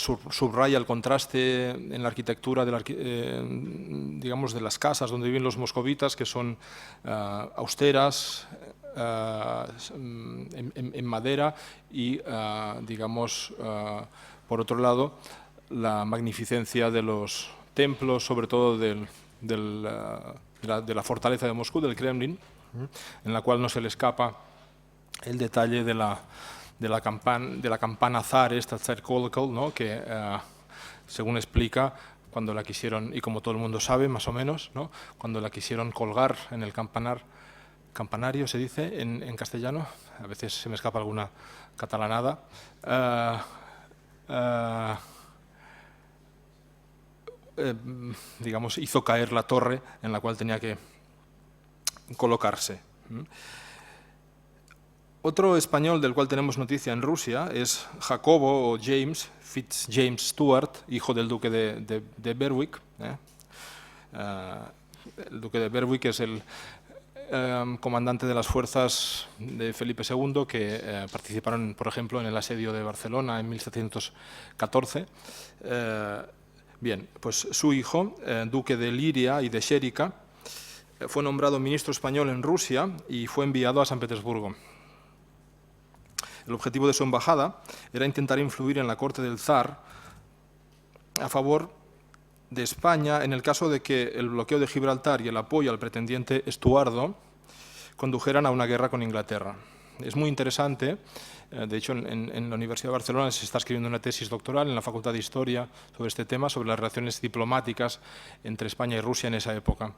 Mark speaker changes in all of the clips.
Speaker 1: subraya el contraste en la arquitectura digamos, de las casas donde viven los moscovitas, que son austeras, en madera y, digamos, por otro lado, la magnificencia de los templos, sobre todo de la fortaleza de Moscú, del Kremlin, en la cual no se le escapa el detalle de la campana zar, esta Tsar Kolokol, ¿no? Que, según explica, cuando la quisieron, y como todo el mundo sabe, más o menos, ¿no? Cuando la quisieron colgar en el campanario, se dice en castellano, a veces se me escapa alguna catalanada, digamos, hizo caer la torre en la cual tenía que colocarse. Otro español del cual tenemos noticia en Rusia es Jacobo o James Fitzjames Stuart, hijo del duque de Berwick. El duque de Berwick es el comandante de las fuerzas de Felipe II que participaron, por ejemplo, en el asedio de Barcelona en 1714. Bien, pues su hijo, duque de Liria y de Xérica, fue nombrado ministro español en Rusia y fue enviado a San Petersburgo. El objetivo de su embajada era intentar influir en la corte del zar a favor de España en el caso de que el bloqueo de Gibraltar y el apoyo al pretendiente Estuardo condujeran a una guerra con Inglaterra. Es muy interesante, de hecho en la Universidad de Barcelona se está escribiendo una tesis doctoral en la Facultad de Historia sobre este tema, sobre las relaciones diplomáticas entre España y Rusia en esa época.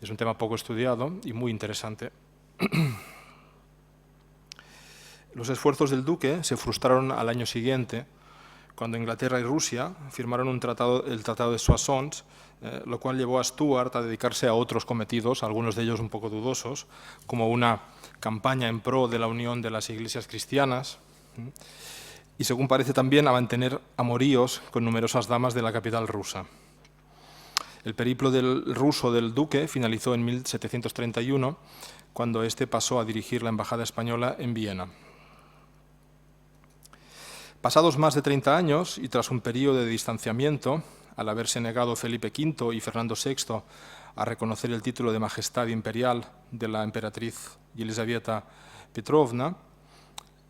Speaker 1: Es un tema poco estudiado y muy interesante. Los esfuerzos del duque se frustraron al año siguiente, cuando Inglaterra y Rusia firmaron el Tratado de Soissons, lo cual llevó a Stuart a dedicarse a otros cometidos, algunos de ellos un poco dudosos, como una campaña en pro de la unión de las iglesias cristianas y, según parece, también a mantener amoríos con numerosas damas de la capital rusa. El periplo ruso del duque finalizó en 1731, cuando éste pasó a dirigir la embajada española en Viena. Pasados más de 30 años y tras un periodo de distanciamiento, al haberse negado Felipe V y Fernando VI a reconocer el título de majestad imperial de la emperatriz Yelizaveta Petrovna,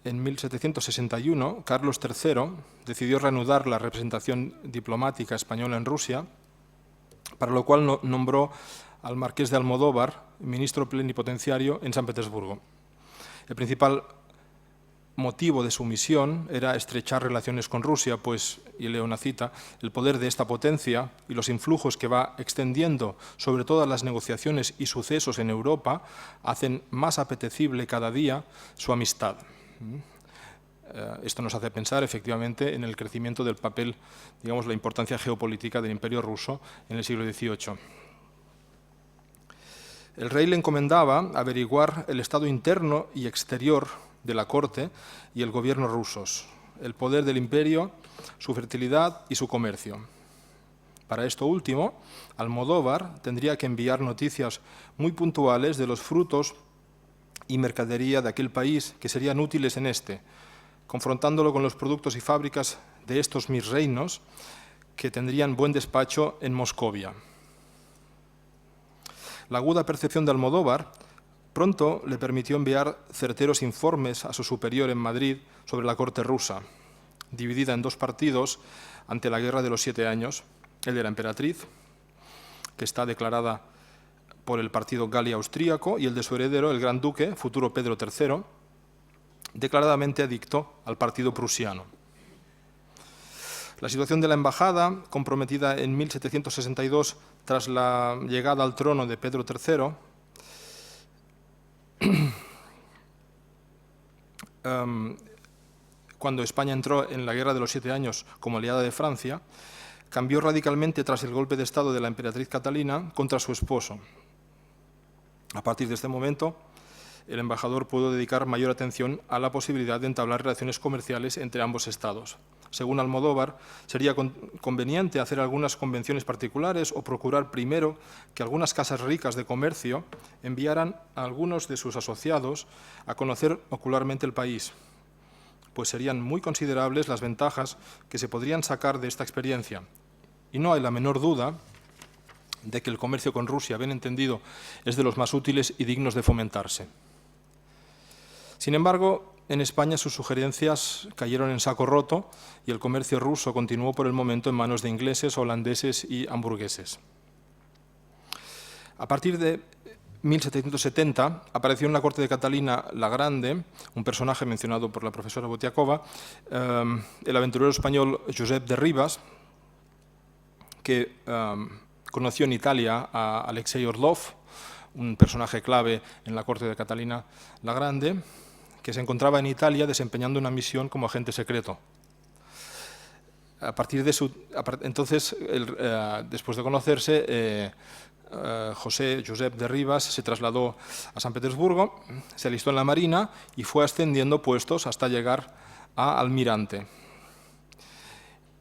Speaker 1: en 1761 Carlos III decidió reanudar la representación diplomática española en Rusia, para lo cual nombró al marqués de Almodóvar ministro plenipotenciario en San Petersburgo. El principal motivo de su misión era estrechar relaciones con Rusia, pues, y leo una cita, el poder de esta potencia y los influjos que va extendiendo sobre todas las negociaciones y sucesos en Europa hacen más apetecible cada día su amistad. Esto nos hace pensar efectivamente en el crecimiento del papel, digamos, la importancia geopolítica del Imperio ruso en el siglo XVIII. El rey le encomendaba averiguar el estado interno y exterior de la corte y el gobierno rusos, el poder del imperio, su fertilidad y su comercio. Para esto último, Almodóvar tendría que enviar noticias muy puntuales de los frutos y mercadería de aquel país que serían útiles en este, confrontándolo con los productos y fábricas de estos mis reinos que tendrían buen despacho en Moscovia. La aguda percepción de Almodóvar pronto le permitió enviar certeros informes a su superior en Madrid sobre la corte rusa, dividida en dos partidos ante la Guerra de los 7 Años, el de la emperatriz, que está declarada por el partido gali-austríaco, y el de su heredero, el gran duque, futuro Pedro III, declaradamente adicto al partido prusiano. La situación de la embajada, comprometida en 1762 tras la llegada al trono de Pedro III, cuando España entró en la Guerra de los 7 Años como aliada de Francia, cambió radicalmente tras el golpe de Estado de la emperatriz Catalina contra su esposo. A partir de este momento, el embajador pudo dedicar mayor atención a la posibilidad de entablar relaciones comerciales entre ambos estados. Según Almodóvar, sería conveniente hacer algunas convenciones particulares o procurar primero que algunas casas ricas de comercio enviaran a algunos de sus asociados a conocer ocularmente el país, pues serían muy considerables las ventajas que se podrían sacar de esta experiencia. Y no hay la menor duda de que el comercio con Rusia, bien entendido, es de los más útiles y dignos de fomentarse. Sin embargo, en España sus sugerencias cayeron en saco roto y el comercio ruso continuó por el momento en manos de ingleses, holandeses y hamburgueses. A partir de 1770 apareció en la corte de Catalina la Grande, un personaje mencionado por la profesora Botiakova, el aventurero español Josep de Ribas, que conoció en Italia a Alexei Orlov, un personaje clave en la corte de Catalina la Grande, que se encontraba en Italia desempeñando una misión como agente secreto. Entonces, después de conocerse, Josep de Ribas se trasladó a San Petersburgo, se alistó en la Marina y fue ascendiendo puestos hasta llegar a almirante.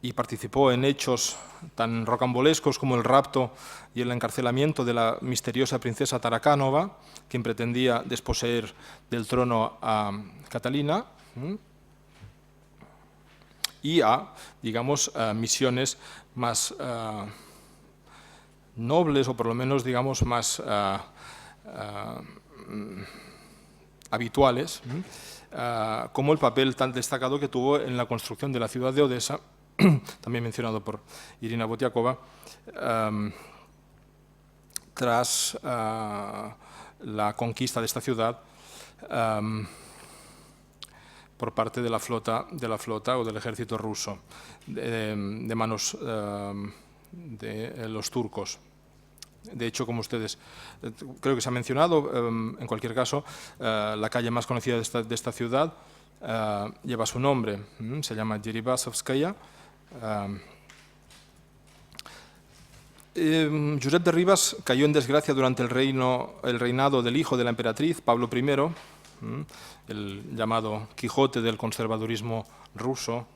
Speaker 1: Y participó en hechos tan rocambolescos como el rapto y el encarcelamiento de la misteriosa princesa Tarakánova, quien pretendía desposeer del trono a Catalina, y a, digamos, misiones más nobles, o por lo menos, digamos, más habituales, como el papel tan destacado que tuvo en la construcción de la ciudad de Odesa, también mencionado por Irina Botiakova, tras la conquista de esta ciudad por parte de la flota o del ejército ruso, de manos de los turcos. De hecho, como ustedes creo que se ha mencionado, en cualquier caso, la calle más conocida de esta ciudad lleva su nombre, se llama Deribasovskaya. Josep de Ribas cayó en desgracia durante el reinado del hijo de la emperatriz, Pablo I, el llamado Quijote del conservadurismo ruso,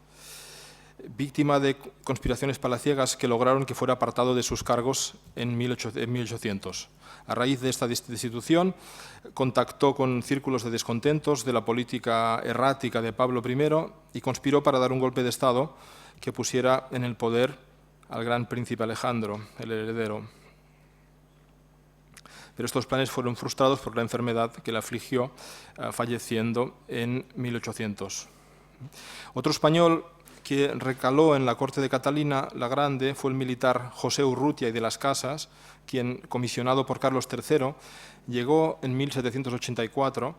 Speaker 1: víctima de conspiraciones palaciegas que lograron que fuera apartado de sus cargos en 1800. A raíz de esta destitución, contactó con círculos de descontentos de la política errática de Pablo I y conspiró para dar un golpe de Estado que pusiera en el poder al gran príncipe Alejandro, el heredero. Pero estos planes fueron frustrados por la enfermedad que le afligió, falleciendo en 1800. Otro español que recaló en la corte de Catalina la Grande fue el militar José Urrutia y de las Casas, quien, comisionado por Carlos III, llegó en 1784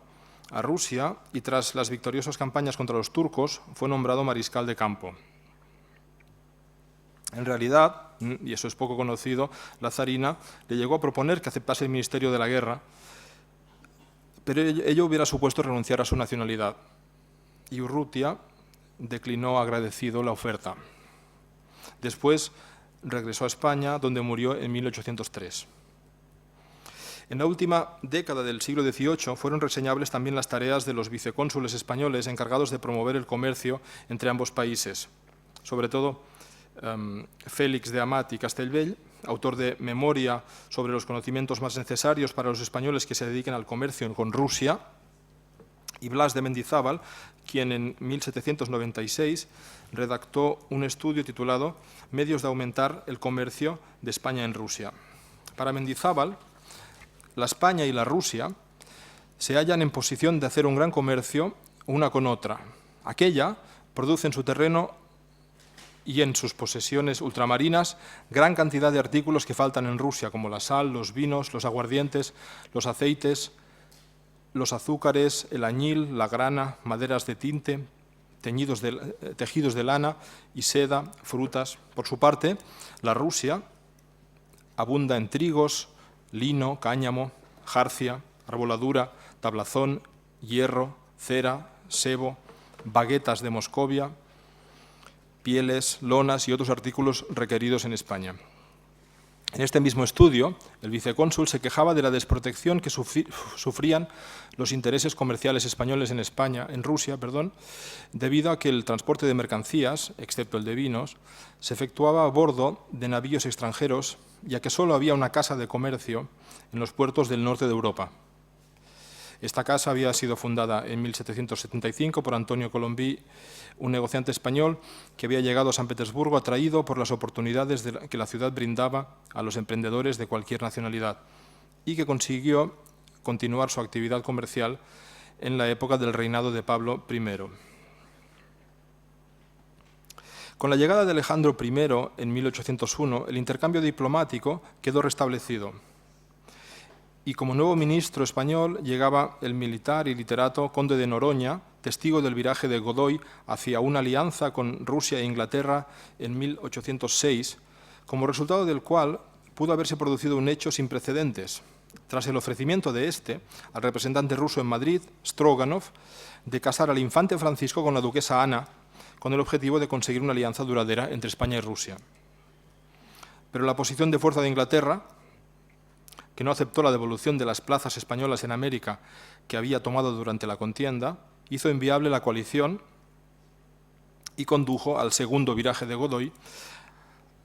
Speaker 1: a Rusia y tras las victoriosas campañas contra los turcos fue nombrado mariscal de campo. En realidad, y eso es poco conocido, la zarina le llegó a proponer que aceptase el Ministerio de la Guerra, pero ello hubiera supuesto renunciar a su nacionalidad, y Urrutia declinó agradecido la oferta. Después regresó a España, donde murió en 1803. En la última década del siglo XVIII fueron reseñables también las tareas de los vicecónsules españoles encargados de promover el comercio entre ambos países, sobre todo Félix de Amat y Castellbell, autor de Memoria sobre los conocimientos más necesarios para los españoles que se dediquen al comercio con Rusia, y Blas de Mendizábal, quien en 1796 redactó un estudio titulado Medios de aumentar el comercio de España en Rusia. Para Mendizábal, la España y la Rusia se hallan en posición de hacer un gran comercio una con otra. Aquella produce en su terreno y en sus posesiones ultramarinas gran cantidad de artículos que faltan en Rusia, como la sal, los vinos, los aguardientes, los aceites, los azúcares, el añil, la grana, maderas de tinte, tejidos de lana y seda, frutas. Por su parte, la Rusia abunda en trigos, lino, cáñamo, jarcia, arboladura, tablazón, hierro, cera, sebo, baguetas de Moscovia, pieles, lonas y otros artículos requeridos en España. En este mismo estudio, el vicecónsul se quejaba de la desprotección que sufrían los intereses comerciales españoles en Rusia, debido a que el transporte de mercancías, excepto el de vinos, se efectuaba a bordo de navíos extranjeros, ya que solo había una casa de comercio en los puertos del norte de Europa. Esta casa había sido fundada en 1775 por Antonio Colombí, un negociante español que había llegado a San Petersburgo atraído por las oportunidades que la ciudad brindaba a los emprendedores de cualquier nacionalidad y que consiguió continuar su actividad comercial en la época del reinado de Pablo I. Con la llegada de Alejandro I en 1801, el intercambio diplomático quedó restablecido. Y como nuevo ministro español llegaba el militar y literato conde de Noroña, testigo del viraje de Godoy hacia una alianza con Rusia e Inglaterra en 1806, como resultado del cual pudo haberse producido un hecho sin precedentes, tras el ofrecimiento de este al representante ruso en Madrid, Stroganov, de casar al infante Francisco con la duquesa Ana, con el objetivo de conseguir una alianza duradera entre España y Rusia. Pero la posición de fuerza de Inglaterra, que no aceptó la devolución de las plazas españolas en América que había tomado durante la contienda, hizo inviable la coalición y condujo al segundo viraje de Godoy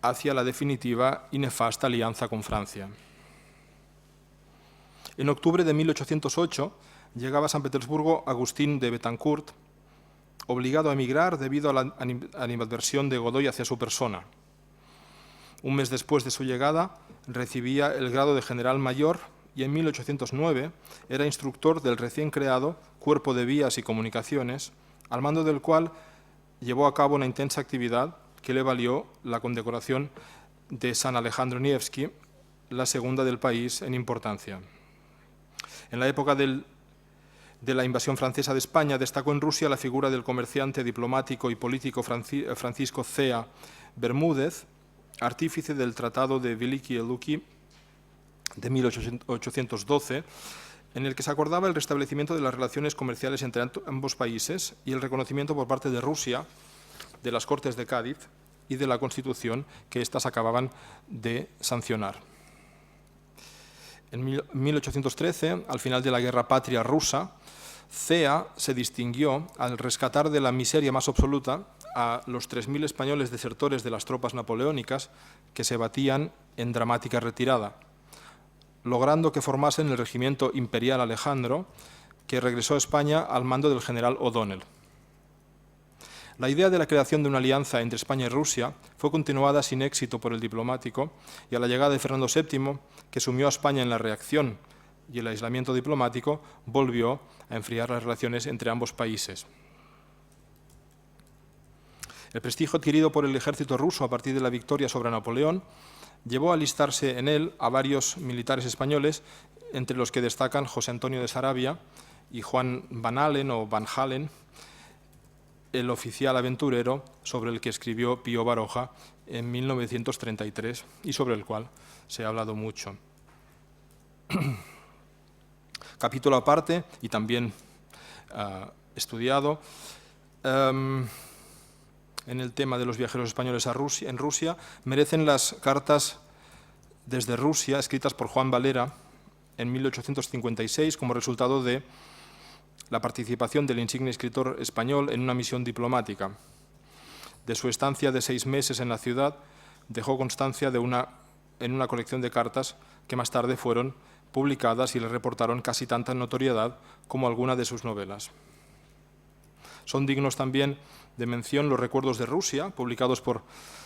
Speaker 1: hacia la definitiva y nefasta alianza con Francia. En octubre de 1808 llegaba a San Petersburgo Agustín de Betancourt, obligado a emigrar debido a la animadversión de Godoy hacia su persona. Un mes después de su llegada, recibía el grado de general mayor y en 1809 era instructor del recién creado Cuerpo de Vías y Comunicaciones, al mando del cual llevó a cabo una intensa actividad que le valió la condecoración de San Alejandro Nevsky, la segunda del país en importancia. En la época de la invasión francesa de España destacó en Rusia la figura del comerciante, diplomático y político Francisco Cea Bermúdez, artífice del Tratado de Veliki Luki de 1812, en el que se acordaba el restablecimiento de las relaciones comerciales entre ambos países y el reconocimiento por parte de Rusia de las Cortes de Cádiz y de la Constitución que éstas acababan de sancionar. En 1813, al final de la Guerra Patria rusa, Cea se distinguió al rescatar de la miseria más absoluta a los 3.000 españoles desertores de las tropas napoleónicas que se batían en dramática retirada, logrando que formasen el regimiento imperial Alejandro, que regresó a España al mando del general O'Donnell. La idea de la creación de una alianza entre España y Rusia fue continuada sin éxito por el diplomático y a la llegada de Fernando VII, que sumió a España en la reacción y el aislamiento diplomático, volvió a enfriar las relaciones entre ambos países. El prestigio adquirido por el ejército ruso a partir de la victoria sobre Napoleón llevó a alistarse en él a varios militares españoles, entre los que destacan José Antonio de Saravia y Juan Van Halen, el oficial aventurero sobre el que escribió Pío Baroja en 1933 y sobre el cual se ha hablado mucho. Capítulo aparte y también estudiado en el tema de los viajeros españoles en Rusia, merecen las cartas desde Rusia escritas por Juan Valera en 1856 como resultado de la participación del insigne escritor español en una misión diplomática. De su estancia de 6 meses en la ciudad, dejó constancia en una colección de cartas que más tarde fueron publicadas y le reportaron casi tanta notoriedad como alguna de sus novelas. Son dignos también de mención los recuerdos de Rusia, publicados por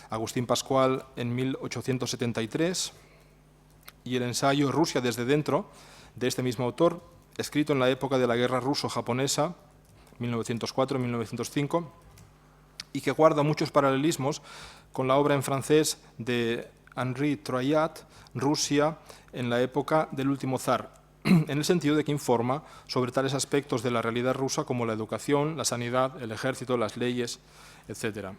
Speaker 1: Agustín Pascual en 1873, y el ensayo Rusia desde dentro, de este mismo autor, escrito en la época de la guerra ruso-japonesa, 1904-1905, y que guarda muchos paralelismos con la obra en francés de Henri Troyat, Rusia en la época del último zar, en el sentido de que informa sobre tales aspectos de la realidad rusa como la educación, la sanidad, el ejército, las leyes, etc.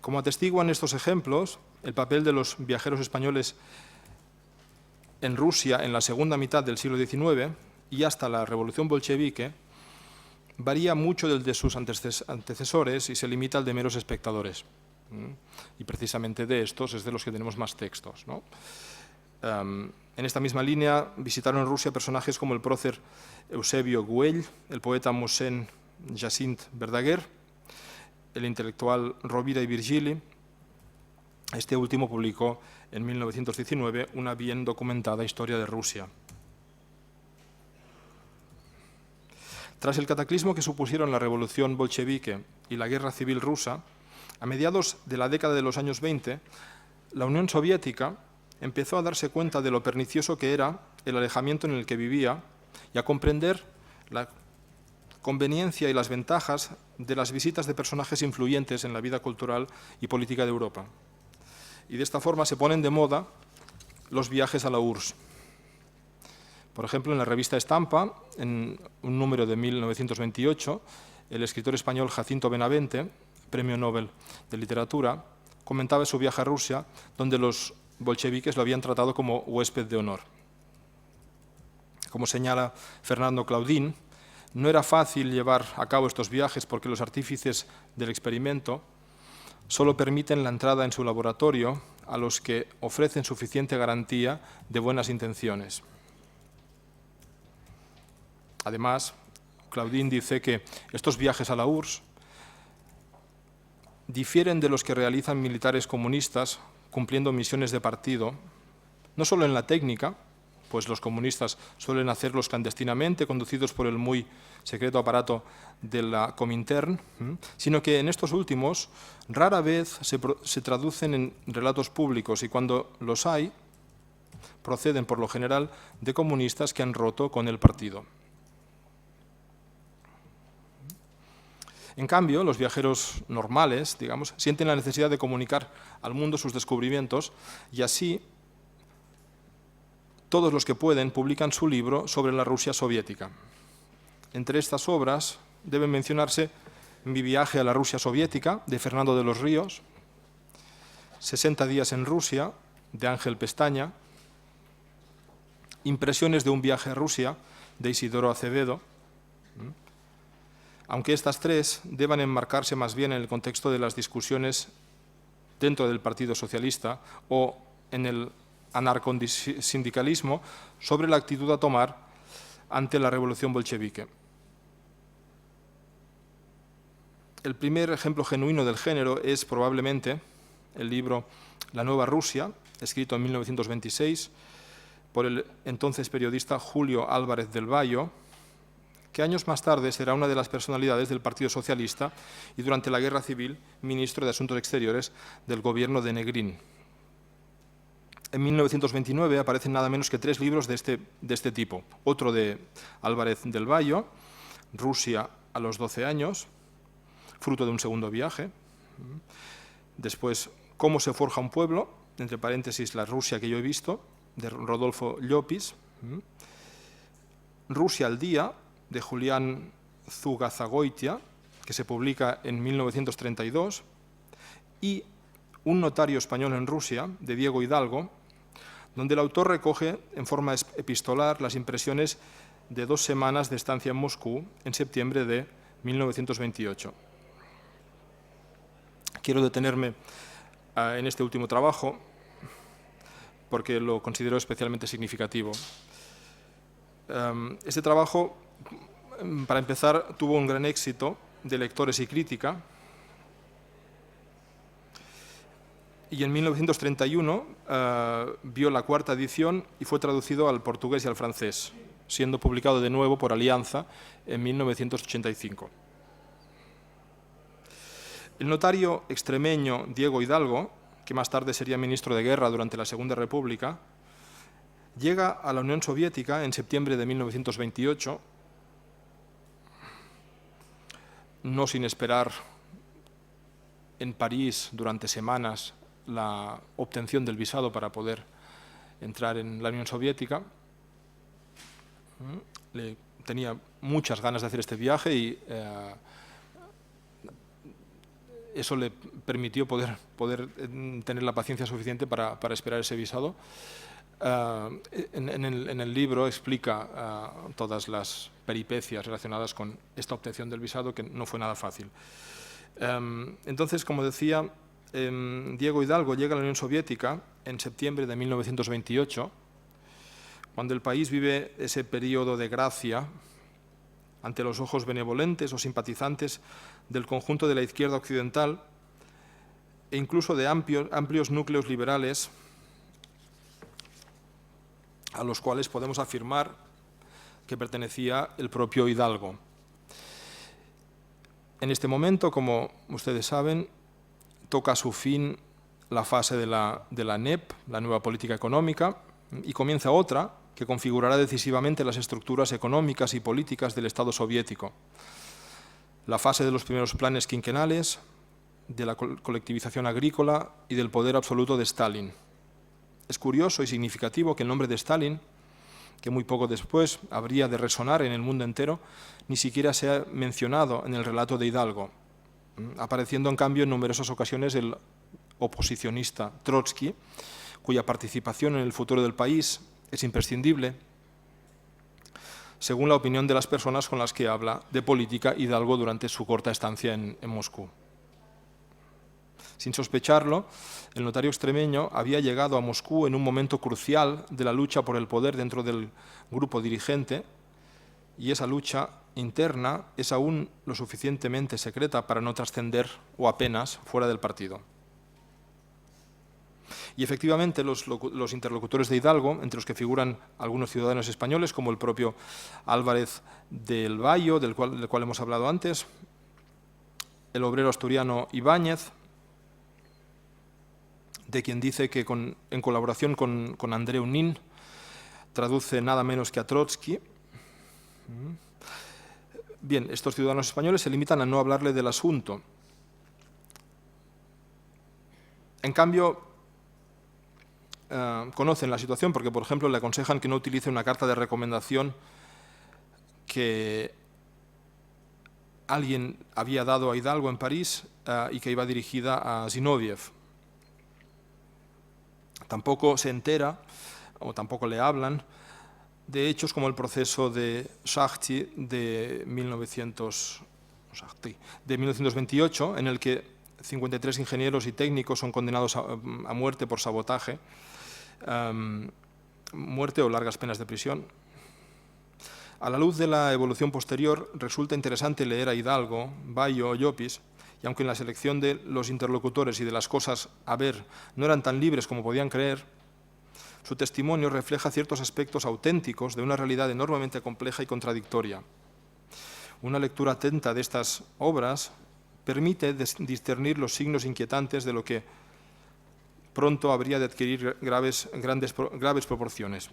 Speaker 1: Como atestiguan estos ejemplos, el papel de los viajeros españoles en Rusia en la segunda mitad del siglo XIX y hasta la revolución bolchevique varía mucho del de sus antecesores y se limita al de meros espectadores. Y precisamente de estos es de los que tenemos más textos, ¿no? En esta misma línea visitaron Rusia personajes como el prócer Eusebio Güell, el poeta Mossèn Jacint Verdaguer, el intelectual Rovira i Virgili. Este último publicó en 1919 una bien documentada historia de Rusia. Tras el cataclismo que supusieron la revolución bolchevique y la guerra civil rusa, a mediados de la década de los años 20, la Unión Soviética empezó a darse cuenta de lo pernicioso que era el alejamiento en el que vivía y a comprender la conveniencia y las ventajas de las visitas de personajes influyentes en la vida cultural y política de Europa. Y de esta forma se ponen de moda los viajes a la URSS. Por ejemplo, en la revista Estampa, en un número de 1928, el escritor español Jacinto Benavente, Premio Nobel de Literatura, comentaba su viaje a Rusia, donde los bolcheviques lo habían tratado como huésped de honor. Como señala Fernando Claudín, no era fácil llevar a cabo estos viajes porque los artífices del experimento solo permiten la entrada en su laboratorio a los que ofrecen suficiente garantía de buenas intenciones. Además, Claudín dice que estos viajes a la URSS difieren de los que realizan militares comunistas cumpliendo misiones de partido, no solo en la técnica, pues los comunistas suelen hacerlos clandestinamente, conducidos por el muy secreto aparato de la Comintern, sino que en estos últimos rara vez se traducen en relatos públicos y cuando los hay, proceden por lo general de comunistas que han roto con el partido. En cambio, los viajeros normales, digamos, sienten la necesidad de comunicar al mundo sus descubrimientos y así todos los que pueden publican su libro sobre la Rusia soviética. Entre estas obras deben mencionarse Mi viaje a la Rusia soviética, de Fernando de los Ríos, 60 días en Rusia, de Ángel Pestaña, Impresiones de un viaje a Rusia, de Isidoro Acevedo, aunque estas tres deban enmarcarse más bien en el contexto de las discusiones dentro del Partido Socialista o en el anarcosindicalismo sobre la actitud a tomar ante la revolución bolchevique. El primer ejemplo genuino del género es probablemente el libro La Nueva Rusia, escrito en 1926 por el entonces periodista Julio Álvarez del Valle, que años más tarde será una de las personalidades del Partido Socialista y durante la Guerra Civil ministro de Asuntos Exteriores del gobierno de Negrín. En 1929 aparecen nada menos que 3 libros de este tipo. Otro de Álvarez del Valle, Rusia a los 12 años, fruto de un segundo viaje. Después, Cómo se forja un pueblo, entre paréntesis, La Rusia que yo he visto, de Rodolfo Llopis. Rusia al día, de Julián Zugazagoitia, que se publica en 1932, y Un notario español en Rusia, de Diego Hidalgo, donde el autor recoge en forma epistolar las impresiones de 2 semanas de estancia en Moscú en septiembre de 1928. Quiero detenerme en este último trabajo porque lo considero especialmente significativo. Este trabajo, para empezar, tuvo un gran éxito de lectores y crítica, y en 1931 vio la 4ª edición y fue traducido al portugués y al francés, siendo publicado de nuevo por Alianza en 1985. El notario extremeño Diego Hidalgo, que más tarde sería ministro de Guerra durante la Segunda República, llega a la Unión Soviética en septiembre de 1928, no sin esperar en París durante semanas la obtención del visado para poder entrar en la Unión Soviética. Tenía muchas ganas de hacer este viaje y eso le permitió poder tener la paciencia suficiente para esperar ese visado. En el libro explica todas las peripecias relacionadas con esta obtención del visado, que no fue nada fácil. Entonces, como decía, Diego Hidalgo llega a la Unión Soviética en septiembre de 1928, cuando el país vive ese periodo de gracia ante los ojos benevolentes o simpatizantes del conjunto de la izquierda occidental e incluso de amplios núcleos liberales a los cuales podemos afirmar que pertenecía el propio Hidalgo. En este momento, como ustedes saben, toca a su fin la fase de la NEP, la nueva política económica, y comienza otra que configurará decisivamente las estructuras económicas y políticas del Estado soviético. La fase de los primeros planes quinquenales, de la colectivización agrícola y del poder absoluto de Stalin. Es curioso y significativo que el nombre de Stalin, que muy poco después habría de resonar en el mundo entero, ni siquiera sea mencionado en el relato de Hidalgo, apareciendo en cambio en numerosas ocasiones el oposicionista Trotsky, cuya participación en el futuro del país es imprescindible, según la opinión de las personas con las que habla de política Hidalgo durante su corta estancia en Moscú. Sin sospecharlo, el notario extremeño había llegado a Moscú en un momento crucial de la lucha por el poder dentro del grupo dirigente, y esa lucha interna es aún lo suficientemente secreta para no trascender o apenas fuera del partido. Y efectivamente los interlocutores de Hidalgo, entre los que figuran algunos ciudadanos españoles como el propio Álvarez del Valle, del cual hemos hablado antes, el obrero asturiano Ibáñez, de quien dice que en colaboración con Andreu Nin traduce nada menos que a Trotsky. Bien, estos ciudadanos españoles se limitan a no hablarle del asunto. En cambio, conocen la situación porque, por ejemplo, le aconsejan que no utilice una carta de recomendación que alguien había dado a Hidalgo en París y que iba dirigida a Zinoviev. Tampoco se entera, o tampoco le hablan, de hechos como el proceso de Shachty de 1928, en el que 53 ingenieros y técnicos son condenados a muerte por sabotaje, muerte o largas penas de prisión. A la luz de la evolución posterior, resulta interesante leer a Hidalgo, Bayo o Llopis, y aunque en la selección de los interlocutores y de las cosas a ver no eran tan libres como podían creer, su testimonio refleja ciertos aspectos auténticos de una realidad enormemente compleja y contradictoria. Una lectura atenta de estas obras permite discernir los signos inquietantes de lo que pronto habría de adquirir graves proporciones.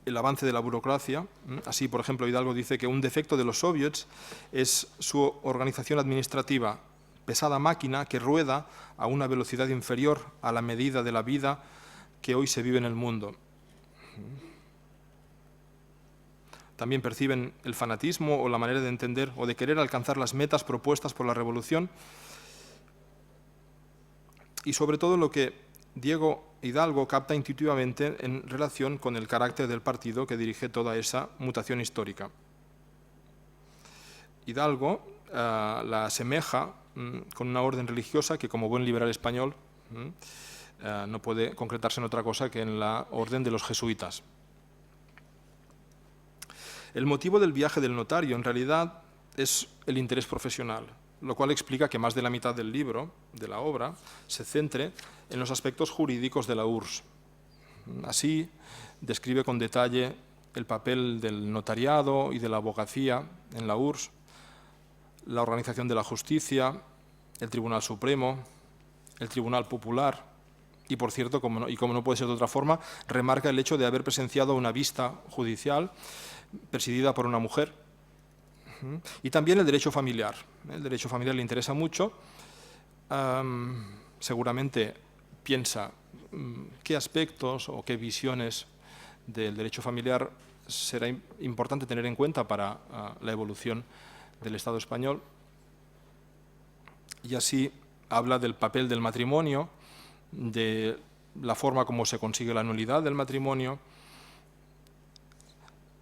Speaker 1: El avance de la burocracia. Así, por ejemplo, Hidalgo dice que un defecto de los soviets es su organización administrativa, pesada máquina que rueda a una velocidad inferior a la medida de la vida que hoy se vive en el mundo. También perciben el fanatismo o la manera de entender o de querer alcanzar las metas propuestas por la revolución, y sobre todo lo que Diego Hidalgo capta intuitivamente en relación con el carácter del partido que dirige toda esa mutación histórica. Hidalgo la asemeja con una orden religiosa que, como buen liberal español, no puede concretarse en otra cosa que en la orden de los jesuitas. El motivo del viaje del notario, en realidad, es el interés profesional, lo cual explica que más de la mitad del libro, de la obra, se centre en los aspectos jurídicos de la URSS. Así, describe con detalle el papel del notariado y de la abogacía en la URSS, la organización de la justicia, el Tribunal Supremo, el Tribunal Popular y, por cierto, como no puede ser de otra forma, remarca el hecho de haber presenciado una vista judicial presidida por una mujer. Y también el derecho familiar. El derecho familiar le interesa mucho. Seguramente piensa qué aspectos o qué visiones del derecho familiar será importante tener en cuenta para la evolución del Estado español. Y así habla del papel del matrimonio, de la forma como se consigue la nulidad del matrimonio,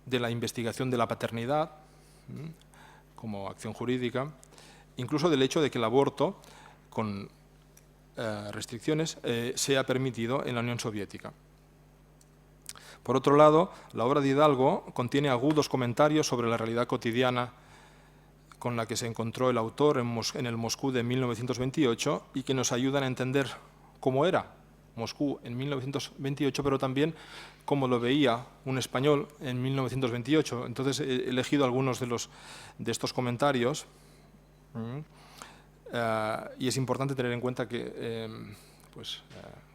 Speaker 1: de la investigación de la paternidad como acción jurídica, incluso del hecho de que el aborto, con restricciones, sea permitido en la Unión Soviética. Por otro lado, la obra de Hidalgo contiene agudos comentarios sobre la realidad cotidiana con la que se encontró el autor en el Moscú de 1928 y que nos ayudan a entender cómo era Moscú en 1928, pero también cómo lo veía un español en 1928. Entonces he elegido algunos de estos comentarios y es importante tener en cuenta que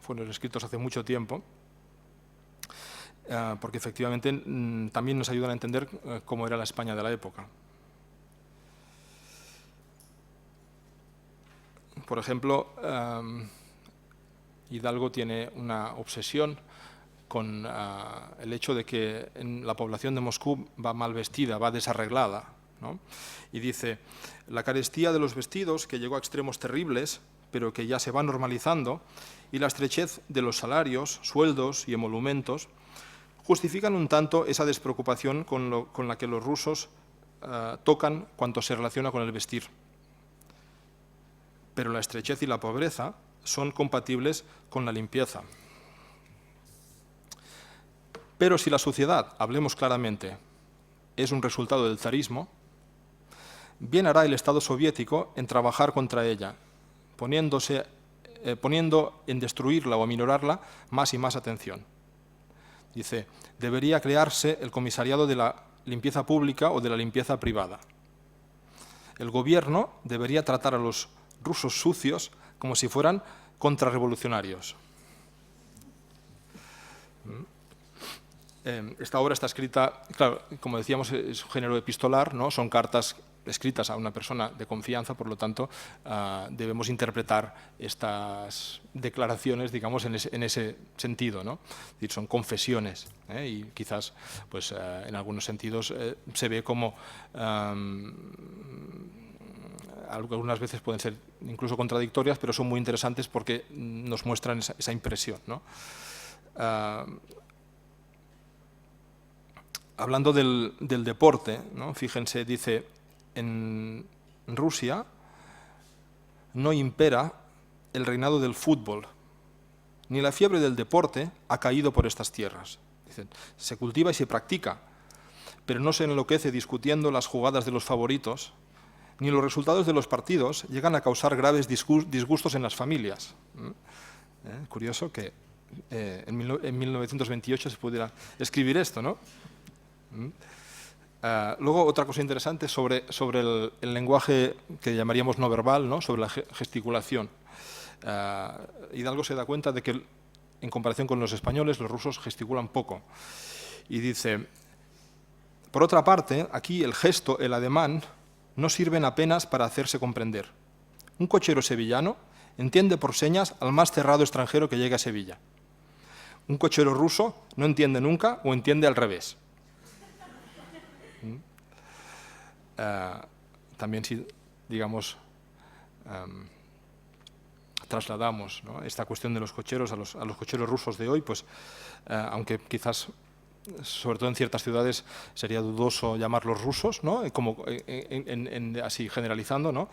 Speaker 1: fueron escritos hace mucho tiempo, porque efectivamente también nos ayudan a entender cómo era la España de la época. Por ejemplo, Hidalgo tiene una obsesión con el hecho de que la población de Moscú va mal vestida, va desarreglada, ¿no? Y dice, la carestía de los vestidos, que llegó a extremos terribles, pero que ya se va normalizando, y la estrechez de los salarios, sueldos y emolumentos, justifican un tanto esa despreocupación con la que los rusos tocan cuanto se relaciona con el vestir. Pero la estrechez y la pobreza son compatibles con la limpieza. Pero si la suciedad, hablemos claramente, es un resultado del zarismo, bien hará el Estado soviético en trabajar contra ella, poniendo en destruirla o aminorarla más y más atención. Dice, debería crearse el comisariado de la limpieza pública o de la limpieza privada. El gobierno debería tratar a los rusos sucios como si fueran contrarrevolucionarios. Esta obra está escrita, claro, como decíamos, es un género epistolar, ¿no? Son cartas escritas a una persona de confianza, por lo tanto, debemos interpretar estas declaraciones, digamos, en ese sentido, ¿no? Es decir, son confesiones, y quizás, pues, en algunos sentidos se ve como algunas veces pueden ser incluso contradictorias, pero son muy interesantes porque nos muestran esa impresión, ¿no? Hablando del deporte, ¿no? Fíjense, dice, en Rusia no impera el reinado del fútbol, ni la fiebre del deporte ha caído por estas tierras. Dicen, se cultiva y se practica, pero no se enloquece discutiendo las jugadas de los favoritos, ni los resultados de los partidos llegan a causar graves disgustos en las familias. Curioso que en 1928 se pudiera escribir esto, ¿no? Luego, otra cosa interesante sobre el lenguaje que llamaríamos no verbal, ¿no? Sobre la gesticulación. Hidalgo se da cuenta de que, en comparación con los españoles, los rusos gesticulan poco. Y dice, por otra parte, aquí el gesto, el ademán, no sirven apenas para hacerse comprender. Un cochero sevillano entiende por señas al más cerrado extranjero que llegue a Sevilla. Un cochero ruso no entiende nunca o entiende al revés. También si, digamos, trasladamos, ¿no?, esta cuestión de los cocheros a los cocheros rusos de hoy, pues aunque quizás, sobre todo en ciertas ciudades, sería dudoso llamarlos rusos, ¿no?, como así generalizando, ¿no?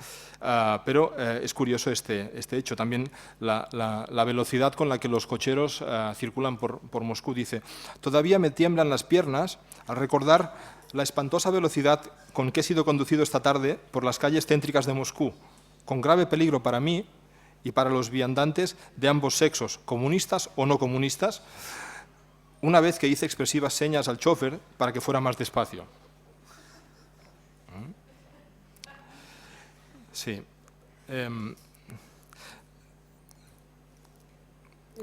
Speaker 1: Pero es curioso este hecho. También la velocidad con la que los cocheros circulan por Moscú. Dice, todavía me tiemblan las piernas al recordar la espantosa velocidad con que he sido conducido esta tarde por las calles céntricas de Moscú, con grave peligro para mí y para los viandantes de ambos sexos, comunistas o no comunistas, una vez que hice expresivas señas al chofer para que fuera más despacio. Sí.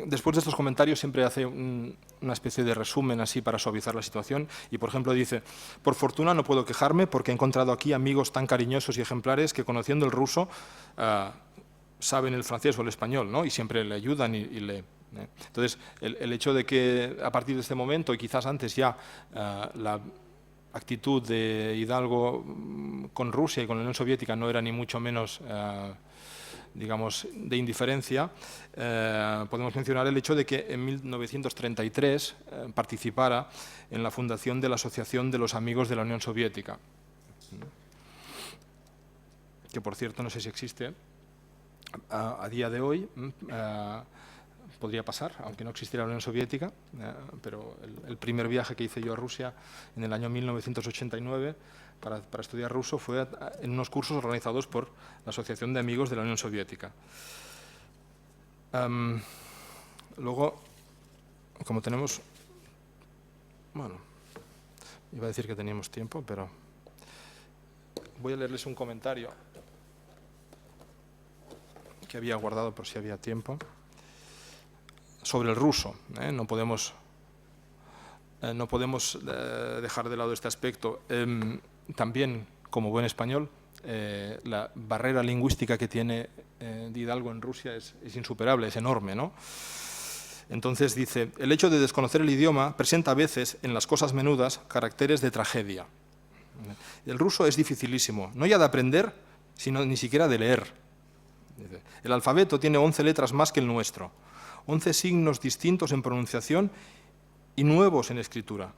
Speaker 1: Después de estos comentarios siempre hace una especie de resumen así para suavizar la situación y, por ejemplo, dice, por fortuna no puedo quejarme porque he encontrado aquí amigos tan cariñosos y ejemplares que, conociendo el ruso, saben el francés o el español, ¿no? Y siempre le ayudan y le... Entonces, el hecho de que a partir de este momento, y quizás antes ya, la actitud de Hidalgo con Rusia y con la Unión Soviética no era ni mucho menos, digamos, de indiferencia, podemos mencionar el hecho de que en 1933 participara en la fundación de la Asociación de los Amigos de la Unión Soviética, que, por cierto, no sé si existe a día de hoy. Podría pasar, aunque no existiera la Unión Soviética, pero el primer viaje que hice yo a Rusia en el año 1989 para estudiar ruso fue en unos cursos organizados por la Asociación de Amigos de la Unión Soviética. Luego, como tenemos... Bueno, iba a decir que teníamos tiempo, pero voy a leerles un comentario que había guardado por si había tiempo, sobre el ruso. No podemos dejar de lado este aspecto. También, como buen español, la barrera lingüística que tiene Hidalgo en Rusia es insuperable, es enorme, ¿no? Entonces dice, el hecho de desconocer el idioma presenta a veces, en las cosas menudas, caracteres de tragedia. El ruso es dificilísimo, no ya de aprender, sino ni siquiera de leer. El alfabeto tiene 11 letras más que el nuestro, 11 signos distintos en pronunciación y nuevos en escritura.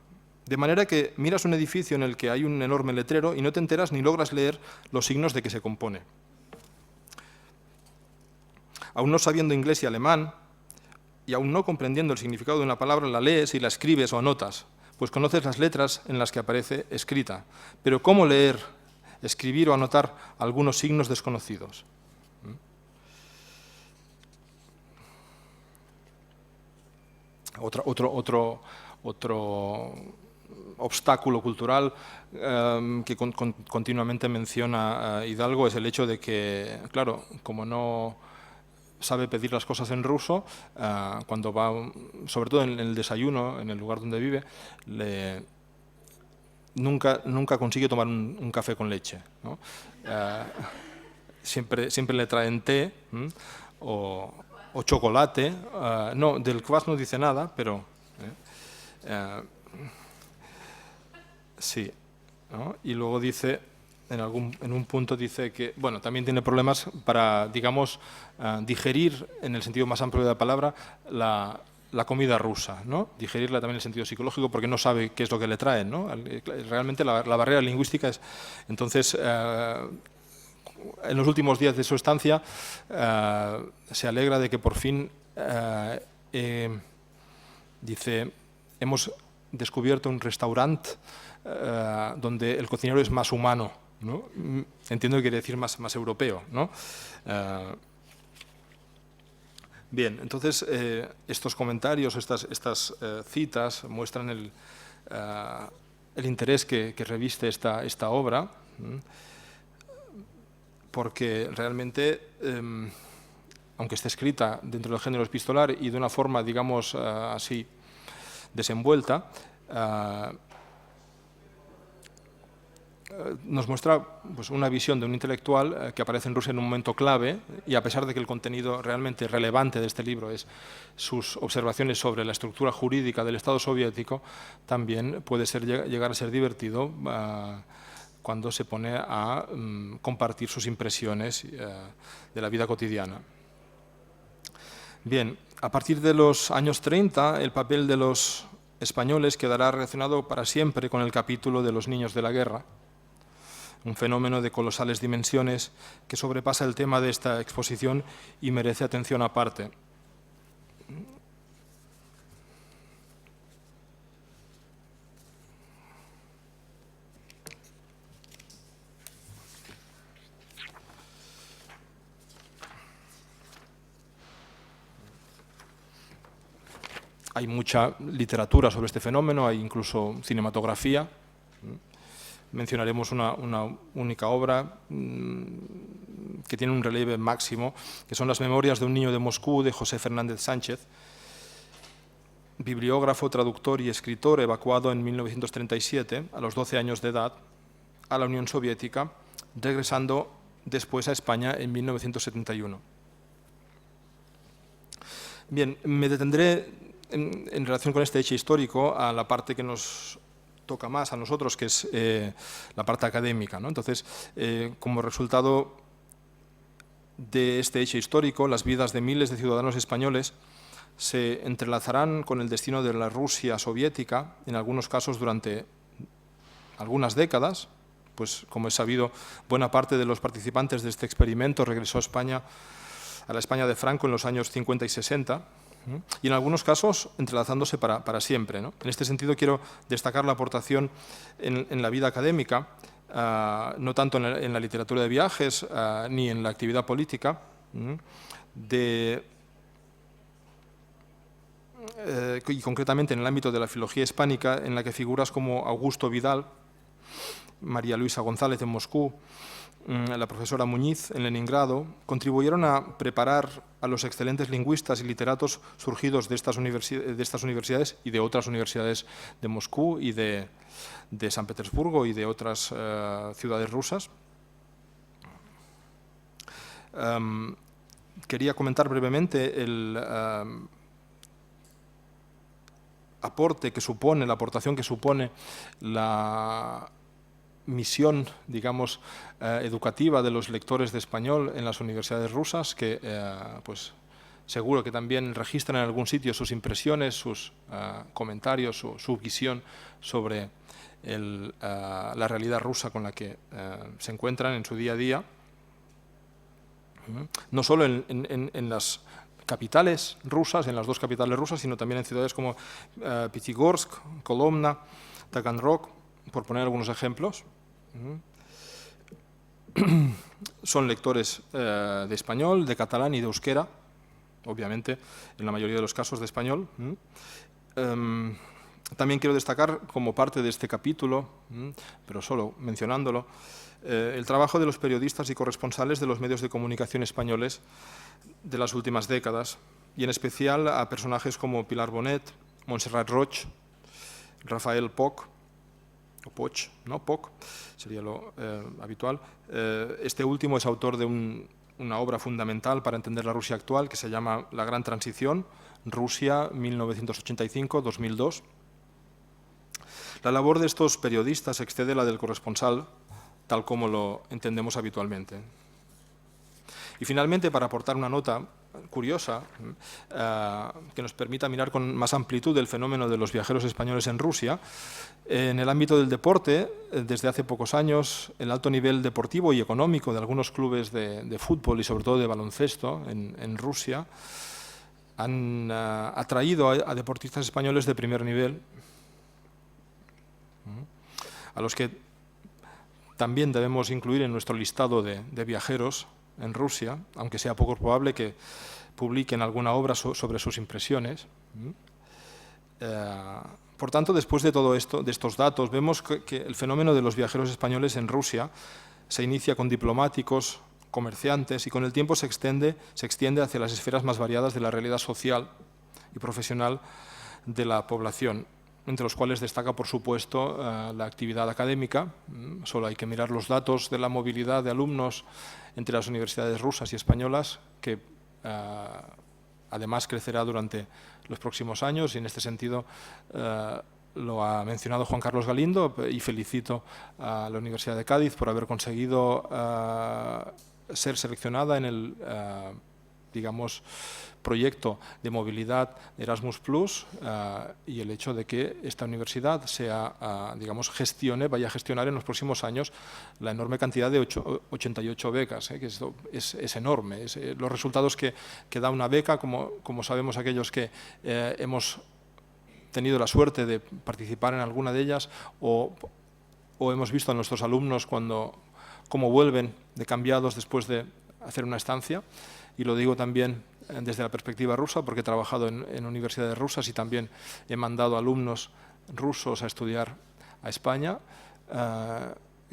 Speaker 1: De manera que miras un edificio en el que hay un enorme letrero y no te enteras ni logras leer los signos de que se compone. Aún no sabiendo inglés y alemán, y aún no comprendiendo el significado de una palabra, la lees y la escribes o anotas, pues conoces las letras en las que aparece escrita. Pero ¿cómo leer, escribir o anotar algunos signos desconocidos? Otro obstáculo cultural que continuamente menciona Hidalgo es el hecho de que, claro, como no sabe pedir las cosas en ruso, cuando va, sobre todo en el desayuno, en el lugar donde vive, nunca consigue tomar un café con leche, ¿no? Siempre le traen té o chocolate. No, del kvass no dice nada, pero sí, ¿no? Y luego dice, en un punto dice que, bueno, también tiene problemas para, digamos, digerir, en el sentido más amplio de la palabra, la comida rusa, ¿no? Digerirla también en el sentido psicológico, porque no sabe qué es lo que le traen, ¿no? Realmente la barrera lingüística es... Entonces, en los últimos días de su estancia, se alegra de que por fin, dice, hemos descubierto un restaurante donde el cocinero es más humano, ¿no? Entiendo que quiere decir más europeo, ¿no? Bien, entonces estos comentarios, estas citas muestran el interés que reviste esta obra, porque realmente, aunque esté escrita dentro del género epistolar y de una forma, digamos, así desenvuelta, nos muestra pues, una visión de un intelectual que aparece en Rusia en un momento clave, y a pesar de que el contenido realmente relevante de este libro es sus observaciones sobre la estructura jurídica del Estado soviético, también puede llegar a ser divertido cuando se pone a compartir sus impresiones de la vida cotidiana. Bien, a partir de los años 30, el papel de los españoles quedará relacionado para siempre con el capítulo de los niños de la guerra, un fenómeno de colosales dimensiones que sobrepasa el tema de esta exposición y merece atención aparte. Hay mucha literatura sobre este fenómeno, hay incluso cinematografía. Mencionaremos una única obra que tiene un relieve máximo, que son las Memorias de un niño de Moscú, de José Fernández Sánchez, bibliógrafo, traductor y escritor, evacuado en 1937, a los 12 años de edad, a la Unión Soviética, regresando después a España en 1971. Bien, me detendré en relación con este hecho histórico a la parte que nos toca más a nosotros, que es la parte académica, ¿no? Entonces, como resultado de este hecho histórico, las vidas de miles de ciudadanos españoles se entrelazarán con el destino de la Rusia soviética, en algunos casos durante algunas décadas, pues como es sabido, buena parte de los participantes de este experimento regresó a España, a la España de Franco en los años 50 y 60, y en algunos casos entrelazándose para siempre, ¿no? En este sentido quiero destacar la aportación en la vida académica, no tanto en la literatura de viajes ni en la actividad política, de y concretamente en el ámbito de la filología hispánica, en la que figuras como Augusto Vidal, María Luisa González en Moscú, la profesora Muñiz en Leningrado, contribuyeron a preparar a los excelentes lingüistas y literatos surgidos de estas universidades y de otras universidades de Moscú y de San Petersburgo y de otras ciudades rusas. Quería comentar brevemente el aporte que supone, la aportación que supone la misión, digamos, educativa de los lectores de español en las universidades rusas, que pues seguro que también registran en algún sitio sus impresiones, sus comentarios, su visión sobre la realidad rusa con la que se encuentran en su día a día. No solo en las capitales rusas, en las dos capitales rusas, sino también en ciudades como Pyatigorsk, Kolomna, Taganrog, por poner algunos ejemplos. Son lectores de español, de catalán y de euskera, obviamente, en la mayoría de los casos de español. También quiero destacar, como parte de este capítulo, pero solo mencionándolo, el trabajo de los periodistas y corresponsales de los medios de comunicación españoles de las últimas décadas, y en especial a personajes como Pilar Bonet, Montserrat Roig, Rafael Poch, o Poch, ¿no? Poch sería lo habitual. Este último es autor de una obra fundamental para entender la Rusia actual, que se llama La Gran Transición, Rusia 1985-2002. La labor de estos periodistas excede la del corresponsal, tal como lo entendemos habitualmente. Y finalmente, para aportar una nota curiosa que nos permita mirar con más amplitud el fenómeno de los viajeros españoles en Rusia, en el ámbito del deporte, desde hace pocos años, el alto nivel deportivo y económico de algunos clubes de fútbol y sobre todo de baloncesto en Rusia han atraído a deportistas españoles de primer nivel, a los que también debemos incluir en nuestro listado de viajeros en Rusia, aunque sea poco probable que publiquen alguna obra sobre sus impresiones. Por tanto, después de todo esto, de estos datos, vemos que el fenómeno de los viajeros españoles en Rusia se inicia con diplomáticos, comerciantes, y con el tiempo se extiende hacia las esferas más variadas de la realidad social y profesional de la población, entre los cuales destaca, por supuesto, la actividad académica. Solo hay que mirar los datos de la movilidad de alumnos entre las universidades rusas y españolas, que además crecerá durante los próximos años, y en este sentido lo ha mencionado Juan Carlos Galindo, y felicito a la Universidad de Cádiz por haber conseguido ser seleccionada en el digamos, proyecto de movilidad Erasmus+, y el hecho de que esta universidad sea, digamos, vaya a gestionar en los próximos años la enorme cantidad de 88 becas, que esto es enorme. Los resultados que da una beca, como sabemos aquellos que hemos tenido la suerte de participar en alguna de ellas, o hemos visto a nuestros alumnos cómo vuelven de cambiados después de hacer una estancia. Y lo digo también desde la perspectiva rusa, porque he trabajado en universidades rusas y también he mandado alumnos rusos a estudiar a España.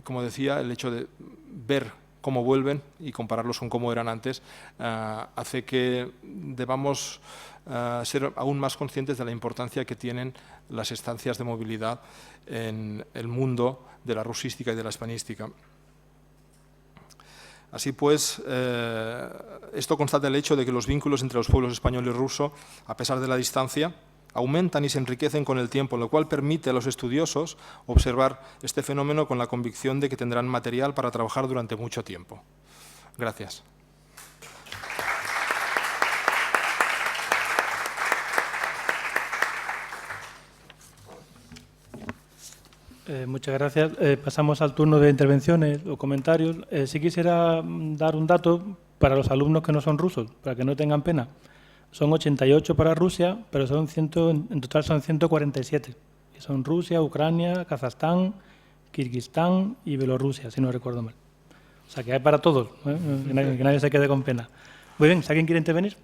Speaker 1: Como decía, el hecho de ver cómo vuelven y compararlos con cómo eran antes hace que debamos ser aún más conscientes de la importancia que tienen las estancias de movilidad en el mundo de la rusística y de la hispanística. Así pues, esto constata el hecho de que los vínculos entre los pueblos español y ruso, a pesar de la distancia, aumentan y se enriquecen con el tiempo, lo cual permite a los estudiosos observar este fenómeno con la convicción de que tendrán material para trabajar durante mucho tiempo. Gracias.
Speaker 2: Muchas gracias. Pasamos al turno de intervenciones o comentarios. Sí quisiera dar un dato para los alumnos que no son rusos, para que no tengan pena. Son 88 para Rusia, pero en total son 147. Y son Rusia, Ucrania, Kazajstán, Kirguistán y Bielorrusia, si no recuerdo mal. O sea, que hay para todos, ¿eh? Que nadie se quede con pena. Muy bien, ¿si alguien quiere intervenir?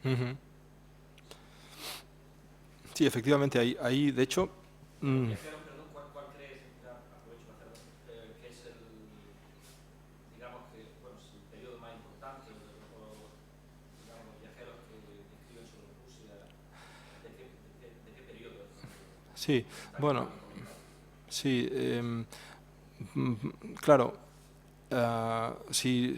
Speaker 1: Ujú. Sí, efectivamente, ahí de hecho...
Speaker 3: Perdón, ¿cuál crees, aprovecho para hacerlo, que es el, digamos que, bueno, es el periodo más importante, digamos, los viajeros que escriben sobre Rusia, de qué periodo?
Speaker 1: Sí, bueno, sí, claro, si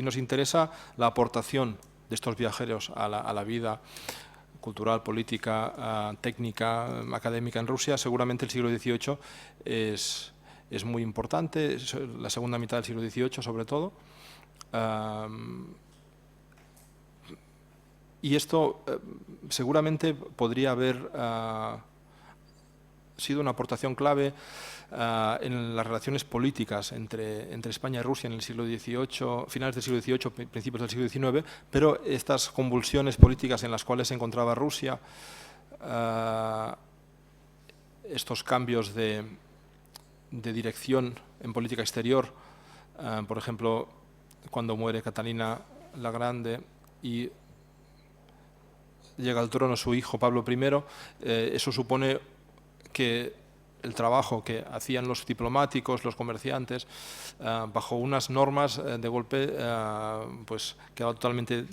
Speaker 1: nos interesa la aportación de estos viajeros a la vida cultural, política, técnica, académica en Rusia, seguramente el siglo XVIII es muy importante, la segunda mitad del siglo XVIII sobre todo. Y esto seguramente podría haber sido una aportación clave en las relaciones políticas entre España y Rusia en el siglo XVIII, finales del siglo XVIII, principios del siglo XIX, pero estas convulsiones políticas en las cuales se encontraba Rusia, estos cambios de dirección en política exterior, por ejemplo, cuando muere Catalina la Grande y llega al trono su hijo Pablo I, eso supone que el trabajo que hacían los diplomáticos, los comerciantes, bajo unas normas, de golpe pues quedaba totalmente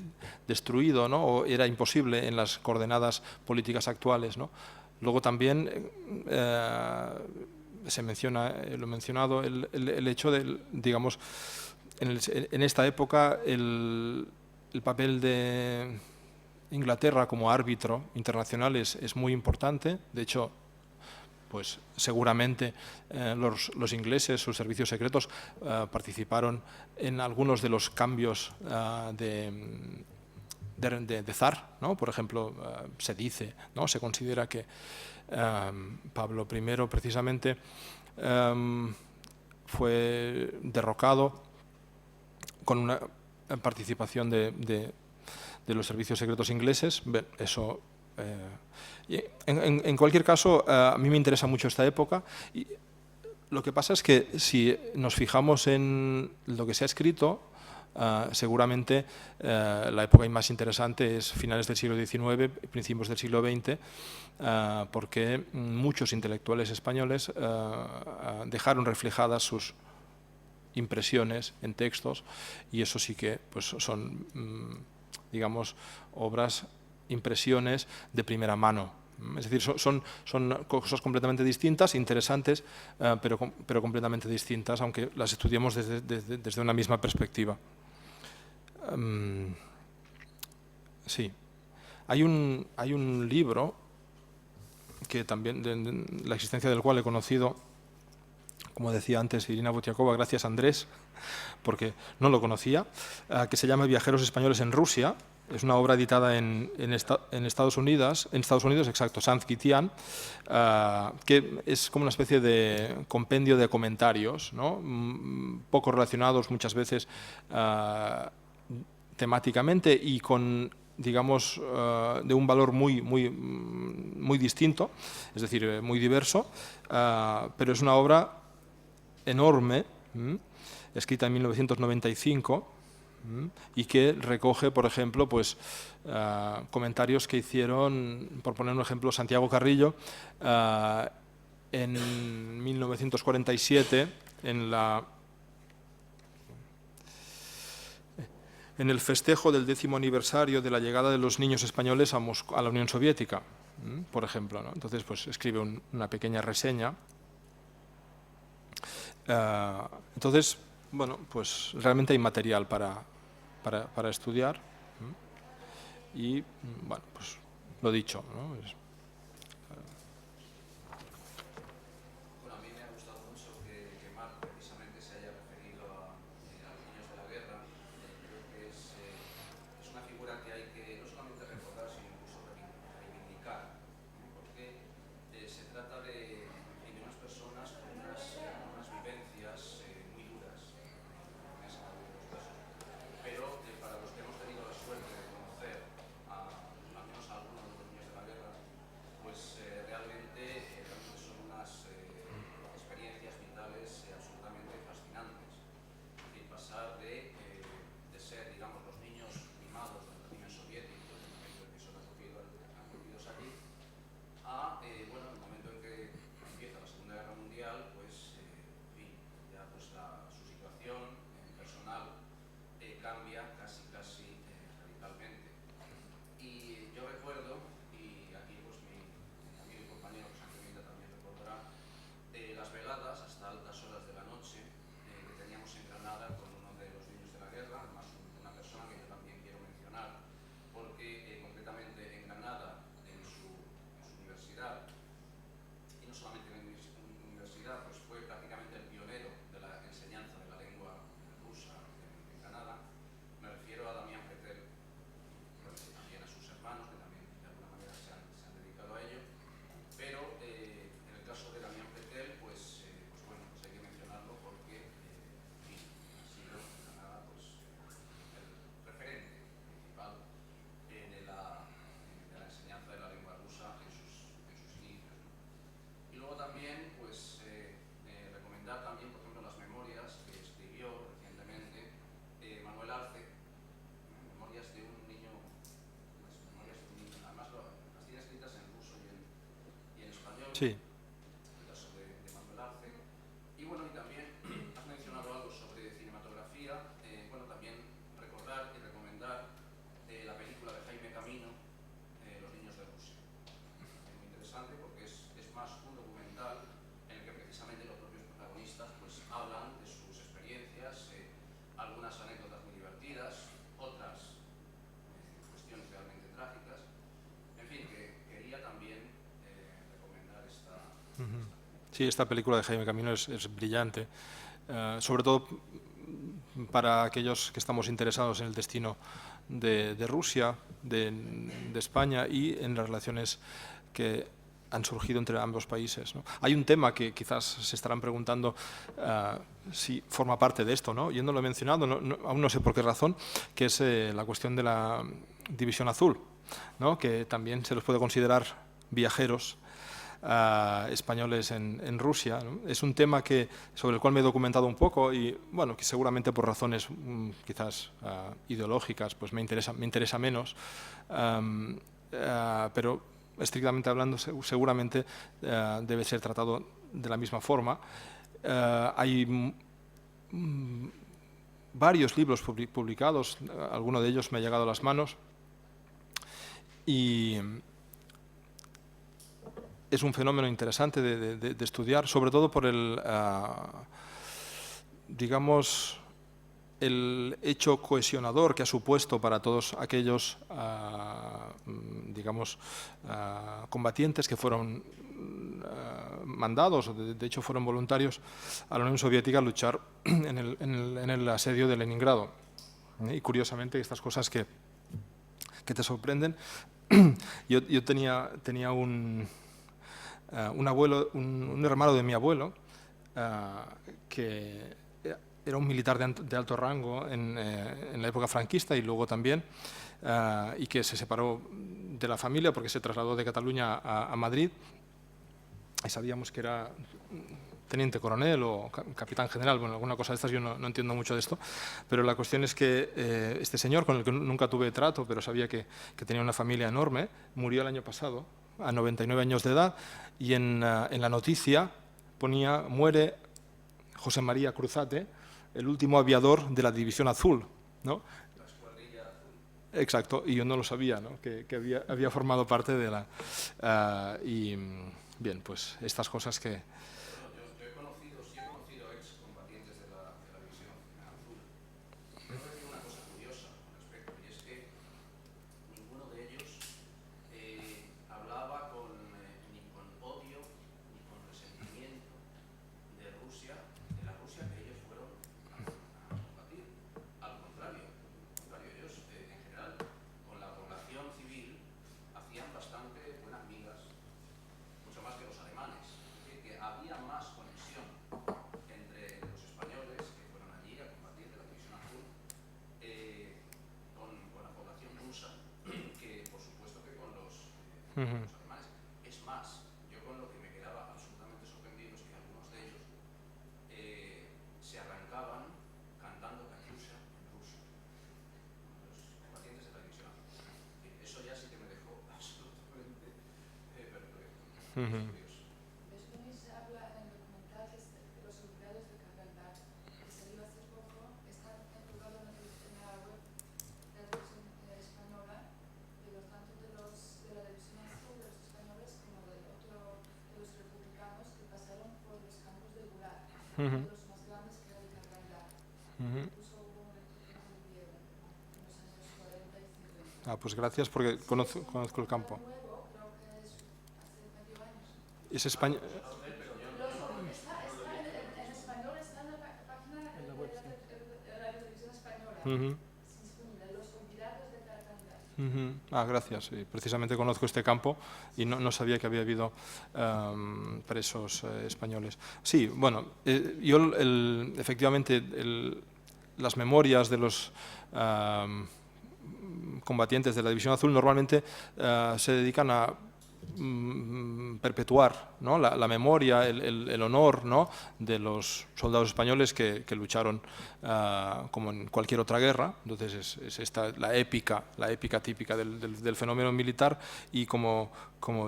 Speaker 1: destruido, ¿no? O era imposible en las coordenadas políticas actuales, ¿no? Luego también se menciona, lo he mencionado, el hecho de, digamos, en esta época el papel de Inglaterra como árbitro internacional es muy importante. De hecho, pues seguramente los ingleses, sus servicios secretos, participaron en algunos de los cambios de zar, ¿no? Por ejemplo, se dice, ¿no? Se considera que Pablo I precisamente fue derrocado con una participación de los servicios secretos ingleses. Eso, en cualquier caso, a mí me interesa mucho esta época. Y lo que pasa es que si nos fijamos en lo que se ha escrito, seguramente la época más interesante es finales del siglo XIX, principios del siglo XX, porque muchos intelectuales españoles dejaron reflejadas sus impresiones en textos, y eso sí que pues, son, digamos, obras, impresiones de primera mano. Es decir, son cosas completamente distintas, interesantes, pero completamente distintas, aunque las estudiemos desde una misma perspectiva. Sí. Hay un libro que también, la existencia del cual he conocido, como decía antes Irina Butiakova, gracias a Andrés, porque no lo conocía, que se llama Viajeros españoles en Rusia. Es una obra editada en Estados Unidos, exacto, Sanskitian, que es como una especie de compendio de comentarios, ¿no? Poco relacionados muchas veces temáticamente y con, digamos, de un valor muy distinto, es decir, muy diverso, pero es una obra enorme, escrita en 1995, y que recoge, por ejemplo, pues, comentarios que hicieron, por poner un ejemplo, Santiago Carrillo, en 1947, en el festejo del 10º aniversario de la llegada de los niños españoles a la Unión Soviética, por ejemplo, ¿no? Entonces, pues, escribe una pequeña reseña. Entonces, bueno, pues realmente hay material para estudiar, y, bueno, pues lo dicho, ¿no?
Speaker 3: Bueno, a mí me ha gustado mucho que Marc precisamente se haya referido a los niños de la guerra. Creo que es una figura que hay que no solamente recordar, sino incluso reivindicar, ¿no? Porque se trata de unas personas con unas vivencias muy duras, en ese caso, pero para los que hemos tenido la suerte de conocer al menos a algunos de los niños de la guerra,
Speaker 1: Sí.
Speaker 3: el caso de Manuel Arce. Y bueno, y también has mencionado algo sobre cinematografía. Bueno, también recordar y recomendar la película de Jaime Camino, Los niños de Rusia. Muy interesante porque es más un documental en el que precisamente los propios protagonistas pues hablan de sus experiencias, algunas anécdotas muy divertidas, otras cuestiones realmente trágicas. En fin, que quería también recomendar esta
Speaker 1: Sí, esta película de Jaime Camino es brillante, sobre todo para aquellos que estamos interesados en el destino de Rusia, de España y en las relaciones que han surgido entre ambos países, ¿no? Hay un tema que quizás se estarán preguntando si forma parte de esto, ¿no? Yo no lo he mencionado, aún no sé por qué razón, que es la cuestión de la División Azul, ¿no? Que también se los puede considerar viajeros españoles en Rusia, ¿no? Es un tema sobre el cual me he documentado un poco y bueno, que seguramente por razones quizás ideológicas pues me interesa menos, pero estrictamente hablando seguramente debe ser tratado de la misma forma. Hay varios libros publicados, alguno de ellos me ha llegado a las manos y es un fenómeno interesante de estudiar, sobre todo por digamos, el hecho cohesionador que ha supuesto para todos aquellos, digamos, combatientes que fueron mandados, de hecho fueron voluntarios a la Unión Soviética a luchar en el asedio de Leningrado. Y curiosamente estas cosas que te sorprenden, yo tenía un abuelo, un hermano de mi abuelo, que era un militar de alto rango en la época franquista y luego también, y que se separó de la familia porque se trasladó de Cataluña a Madrid, y sabíamos que era teniente coronel o capitán general, bueno, alguna cosa de estas, yo no entiendo mucho de esto, pero la cuestión es que este señor, con el que nunca tuve trato, pero sabía que tenía una familia enorme, murió el año pasado, a 99 años de edad, y en la noticia ponía: muere José María Cruzate, el último aviador de la División Azul, ¿no?
Speaker 3: la escuadrilla azul.
Speaker 1: Exacto, y yo no lo sabía, ¿no? que había formado parte de la... y bien, pues estas cosas que...
Speaker 3: Yo he conocido excombatientes de la División Azul. Tengo que decir una cosa curiosa al respecto, y es que ninguno de ellos hablaba ni con odio ni con resentimiento de Rusia, de la Rusia que ellos fueron a combatir. Al contrario, ellos en general con la población civil hacían bastante buenas migas, mucho más que los alemanes. Es decir, que había más conexión entre los españoles que fueron allí a combatir de la División Azul con la población rusa que, por supuesto, que con los alemanes. Es más, yo con lo que me quedaba absolutamente sorprendido es que algunos de ellos se arrancaban cantando Katyusha en ruso, los combatientes de la División Azul. Eso ya sí que me dejó absolutamente perplejo.
Speaker 4: Se habla en el documental de los soldados de Kandahar, que salió hace poco, está colgado en la web de la televisión española, tanto de la División Azul de los españoles como de los republicanos que pasaron por los campos de Gulag, de los más grandes que era de Kandahar. Incluso hubo un evento que murieron en los años 40 y 50.
Speaker 1: pues gracias porque conozco el campo.
Speaker 4: Nuevo, creo que es hace medio año.
Speaker 1: Es España...
Speaker 4: Está en español, está en la página de la televisión española. Disponible, Los olvidados de Kandahar.
Speaker 1: Gracias. Sí, precisamente conozco este campo y no sabía que había habido presos españoles. Sí, bueno, yo efectivamente las memorias de los combatientes de la División Azul normalmente se dedican a perpetuar, ¿no?, la memoria, el honor, ¿no?, de los soldados españoles que lucharon como en cualquier otra guerra. Entonces es esta la épica típica del fenómeno militar, y como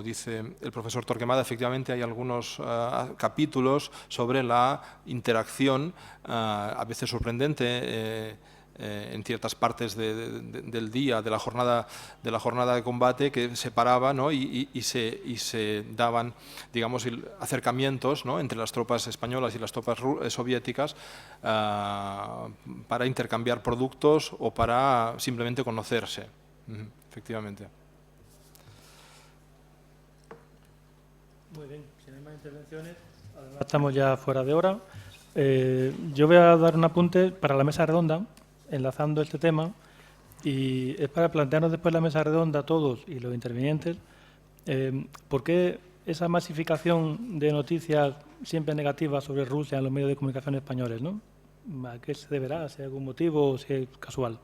Speaker 1: dice el profesor Torquemada, efectivamente hay algunos capítulos sobre la interacción, a veces sorprendente, en ciertas partes del día, de la jornada de combate, que se paraba, ¿no?, y se daban, digamos, acercamientos, ¿no?, entre las tropas españolas y las tropas soviéticas para intercambiar productos o para simplemente conocerse. Efectivamente.
Speaker 2: Muy bien, si no hay más intervenciones, además estamos ya fuera de hora. Yo voy a dar un apunte para la mesa redonda, enlazando este tema, y es para plantearnos después la mesa redonda todos y los intervinientes por qué esa masificación de noticias siempre negativas sobre Rusia en los medios de comunicación españoles, ¿no? ¿A qué se deberá? ¿Si hay algún motivo o si es casual?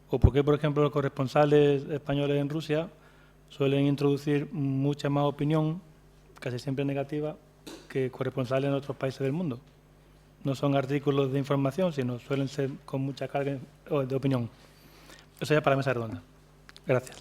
Speaker 2: ¿O por qué, por ejemplo, los corresponsales españoles en Rusia suelen introducir mucha más opinión, casi siempre negativa, que corresponsales en otros países del mundo? No son artículos de información, sino suelen ser con mucha carga de opinión. Eso ya para la mesa redonda. Gracias.